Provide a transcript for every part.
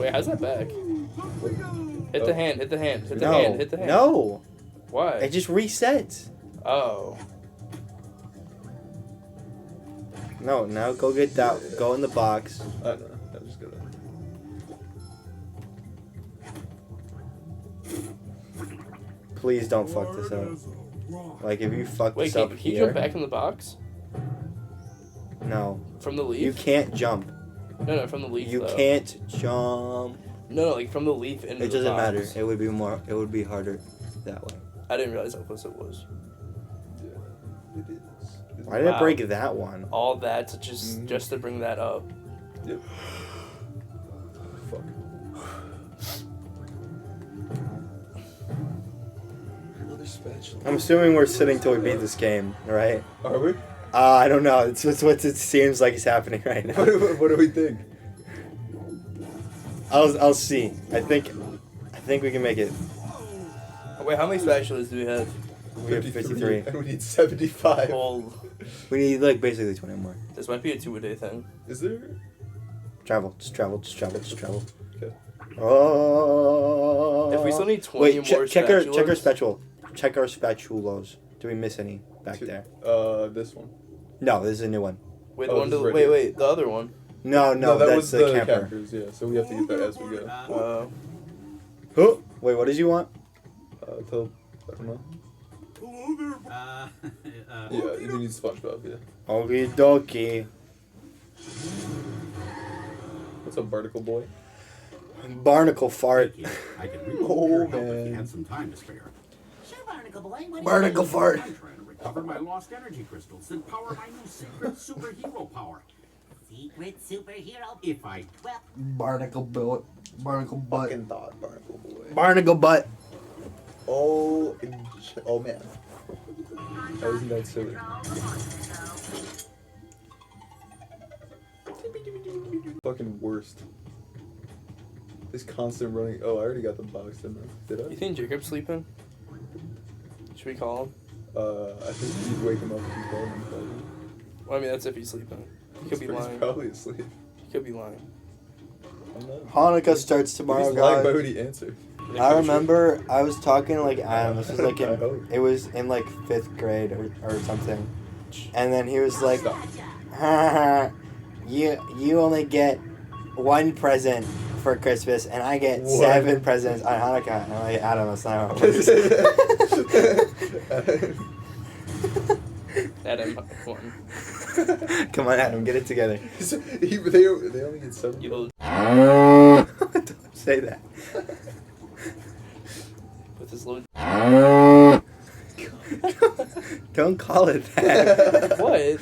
Wait, how's that back? Hit the hand, hit the hand, hit the No. hand, hit the hand. No. Why? It just resets. Oh. No, now go get that. Go in the box. I don't know. I'm just gonna. Please don't fuck this up. Like, if you fuck Wait, this up can you here. jump back in the box? No. From the leaf? You can't jump. No, from the leaf, You though. can't jump. No, like from the leaf into the box. It doesn't matter. It would be more. It would be harder that way. I didn't realize how close it was. Yeah, it is. Why did it break that one? All that to just to bring that up. Yep. Fuck. Another spatula. I'm assuming we're sitting till we beat this game, right? Are we? I don't know. It's what it seems like is happening right now. What do we think? I'll see. I think we can make it. Oh, wait, how many spatulas do we have? We have 53. And we need 75. Well, We need like basically 20 more. this might be a 2-a-day thing. Is there? Travel. Just travel. Just travel. Just travel. Okay. Oh. If we still need 20 more spatulas. Check our spatula. Check our spatulas. Do we miss any back there? This one. No, this is a new one. Wait, Oh, the one this to is wait, ready. wait, the other one. No, that that's was the camper. campers. Yeah, so we have to get that as we go. Oh, wait, what did you want? I don't know. Yeah, you need SpongeBob. Yeah. Okie dokie. What's up, Barnacle Boy? Barnacle fart. I can Oh, your help if man. you had some time to spare. Sure, Barnacle Boy. What do you Barnacle need? fart. I'm trying to recover my lost energy crystals that power my new secret superhero power. Secret superhero. If I Well, Barnacle butt. Barnacle butt. Fucking thought, Barnacle Boy. Barnacle butt. Oh man. That wasn't that silly. Fucking worst. This constant running. Oh, I already got the box, didn't I? Did You I? think Jacob's sleeping? Should we call him? I think you'd wake him up if you called him. Probably. Well, I mean, that's if he's sleeping. He could be He's lying. probably asleep. He could be lying. I'm not. Hanukkah starts tomorrow, He's lying by guys. what he answered. I remember I was talking to, like, Adam. This was like I hope. it was in like 5th grade or something. And then he was like, Stop. you only get one present for Christmas, and I get What? 7 presents on Hanukkah. And I'm like, Adam, that's not how it works. Adam, come on. Come on, Adam, get it together. they only get 7. You'll Don't say that. with his little. Don't call it that. What?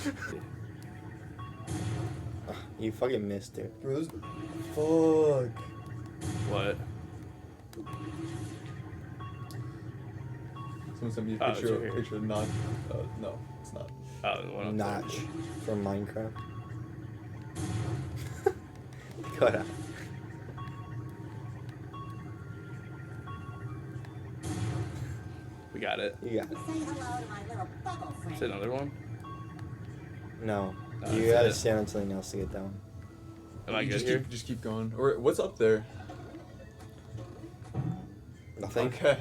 You fucking missed it. Fuck. What? Someone sent me a Oh, it's picture, right here. picture of Notch. No, it's not. Oh, the one on Notch from Minecraft. Go ahead. We got it. You got it. say hello to my little bubble friend. Is it another one? No. Oh, You that's gotta it. stand on something else to get that one. Am I You good just here? Just keep going. Or what's up there? Nothing. Okay.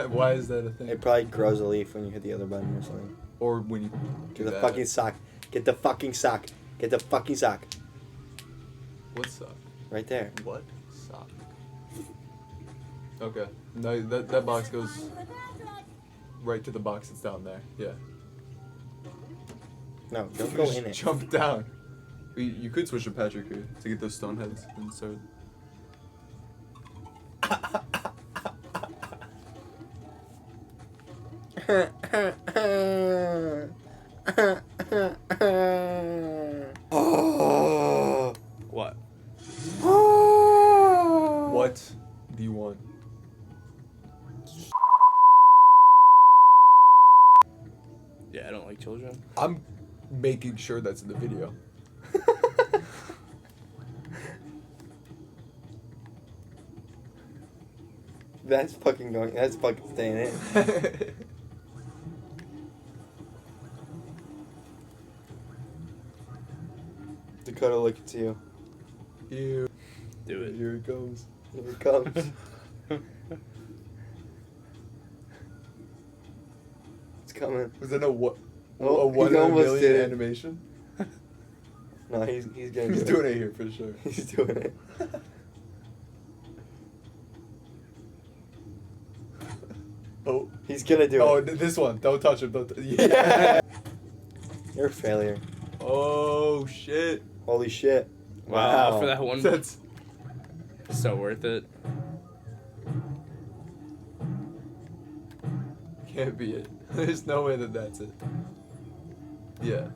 Why is that a thing? It probably grows a leaf when you hit the other button or something. Or when you do Get the that. fucking sock. Get the fucking sock. Get the fucking sock. What sock? Right there. What sock? Okay. No, that box goes right to the box that's down there. Yeah. No, don't You go just in it. Jump down. You could switch to Patrick here to get those stone heads and start. Oh. What? Oh. What do you want? Yeah, I don't like children. I'm making sure that's in the video. That's fucking going. That's fucking staying in. Dakota, look at you. Ew. Do it. Here it goes. Here it comes. It's coming. Was that a what? Oh, A 1 he in a almost million did it. animation? No, he's gonna He's do doing it here for sure. He's doing it. Oh. He's gonna do Oh, it. this one. Don't touch him. Yeah. You're a failure. Oh, shit. Holy shit. Wow, for that one, That's... so worth it. Can't be it. There's no way that that's it. Yeah.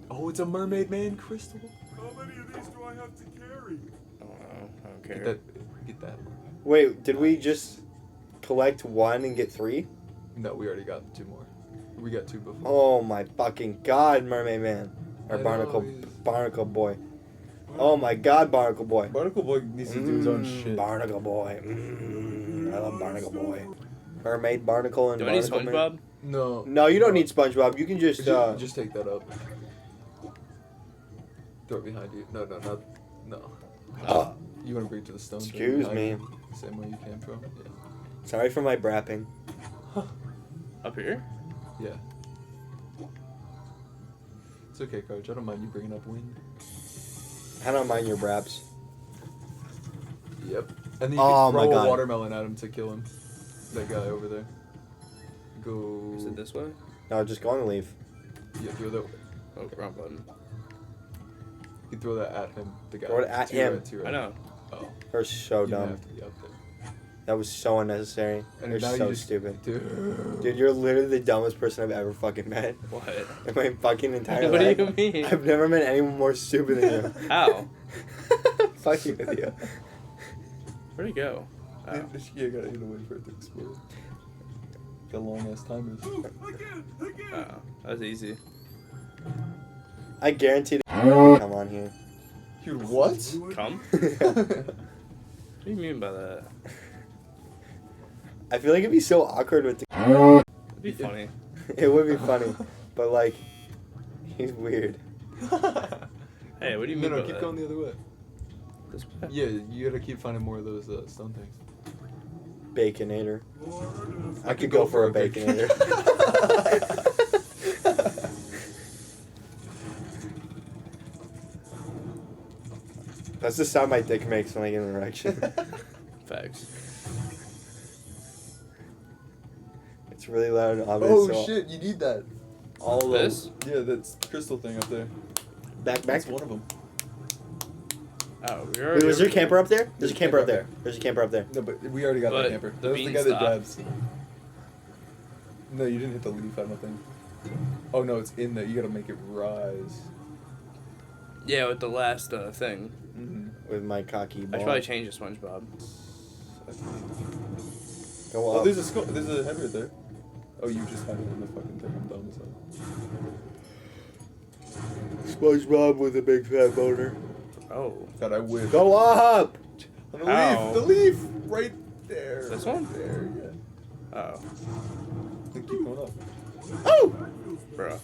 Oh, it's a mermaid man crystal. How many of these do I have to carry? I don't know. I don't Get care. that. Get that. Wait, did we just collect 1 and get 3? No, we already got 2 more. We got 2 before. Oh my fucking god, Mermaid Man. Or I Barnacle know, he's- Barnacle Boy. Oh my god, Barnacle Boy. Barnacle Boy needs to do his own shit. Barnacle Boy. I love Barnacle Boy. Mermaid Barnacle and Do I need Barnacle Man. SpongeBob? No. No, you don't need SpongeBob. You can just Just take that up. Throw it behind you. No, no. You want to bring it to the stone? throw it excuse behind me. you, Same way you came from. Yeah. Sorry for my brapping. Up here? Yeah. It's okay, Coach. I don't mind you bringing up wind. I don't mind your braps. Yep. And then you Oh can my throw God. a watermelon at him to kill him. That guy over there. Go. Is it this way? No, just go on the leaf. Yeah, throw that. Oh, wrong button. You can throw that at him. The guy. Throw it at To your him. right, to your I right. know. Oh. You're so You dumb. have to be up there. That was so unnecessary. And You're now so you just, stupid. Dude. Dude, you're literally the dumbest person I've ever fucking met. What? In my fucking entire What do life. you mean? I've never met anyone more stupid than you. How? Fucking with you. Where'd he go? Oh. Yeah, gotta wait for it to explode. Got long ass timers. Again! Oh, that was easy. I guarantee come on here. Dude, what? Come? What do you mean by that? I feel like it'd be so awkward with the It'd be funny. It would be funny, but like, he's weird. Hey, what do you mean No, by keep that? going the other way. This way? Yeah, you gotta keep finding more of those stone things. Baconator. Lord, I could go for a baconator. That's the sound my dick makes when I get an erection. Facts. It's really loud and obvious. Oh so shit, you need that. all This? those Yeah, that's crystal thing up there. back. That's one of them. Oh, we Wait, already. was there a camper up there? There's a camper up there. There's a camper up there. No, but we already got But that camper. the That was the bean guy that stopped. dabs. No, you didn't hit the leaf, I don't think. Oh no, it's in there. You gotta make it rise. Yeah, with the last thing. Mm-hmm. With my cocky I ball. should probably change the SpongeBob. Go Oh, up. there's a skull. There's a head right there. Oh, you just had it in the fucking thing. I'm dumb as hell. SpongeBob with a big fat boner. Oh. God, I wish. Go up! On the How? leaf. The leaf. Right there. This one? There. Yeah. Oh. Then keep going up. Oh! Bro.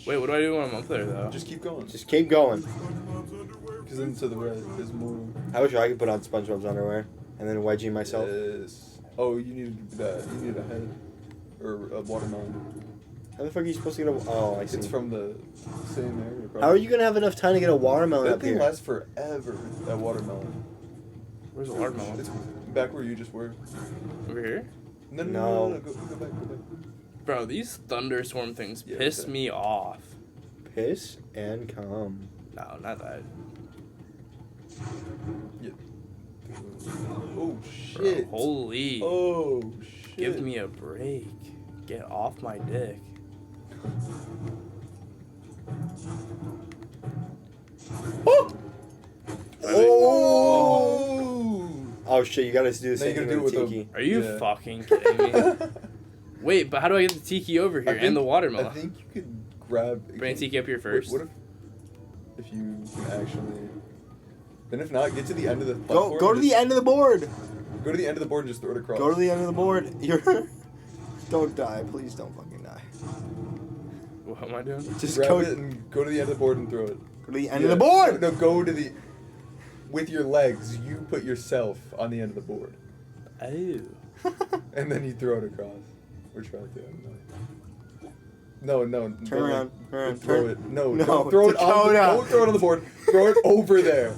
Wait, what do I do when I'm up there, though? Just keep going. Just keep going. SpongeBob's underwear. Because then to the right, there's more. I wish I could put on SpongeBob's underwear and then wedgie myself. Yes. Oh, you needed that. You need a head or a watermelon. How the fuck are you supposed to get a? Oh, I see. It's from the same area. Probably. How are you gonna have enough time to get a watermelon That up thing here? lasts forever. That watermelon. Where's the watermelon? It's back where you just were. Over here? No. No. Go back. Bro, these thunderstorm things Yeah, piss okay. me off. Piss and cum. No, not that. Yeah. Oh Bro, shit. holy. Oh shit. Give me a break. Get off my dick. Oh! Oh. Oh shit! You gotta do the Now same you thing gotta do with it the with tiki. Are you Yeah. fucking kidding me? Wait, but how do I get the tiki over here and the watermelon? I think you could grab. Bring the tiki up here first. What if you can actually? Then if not, get to the end of the. Go platform to and the just- end of the board. Go to the end of the board and just throw it across. Go to the end of the board. You're. Don't die, please. Don't fucking die. What am I doing? Just Grab go. it and go to the end of the board and throw it. Go to the end of the board. No, go to the. with your legs, you put yourself on the end of the board. Oh. And then you throw it across. Or try to. No. Turn around. Throw it. No, No, don't throw it on. Dakota. Don't throw it on the board. Throw it over there.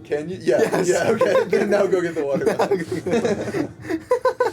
Can you? Yeah. Yes. Yeah. Okay. Then now go get the water.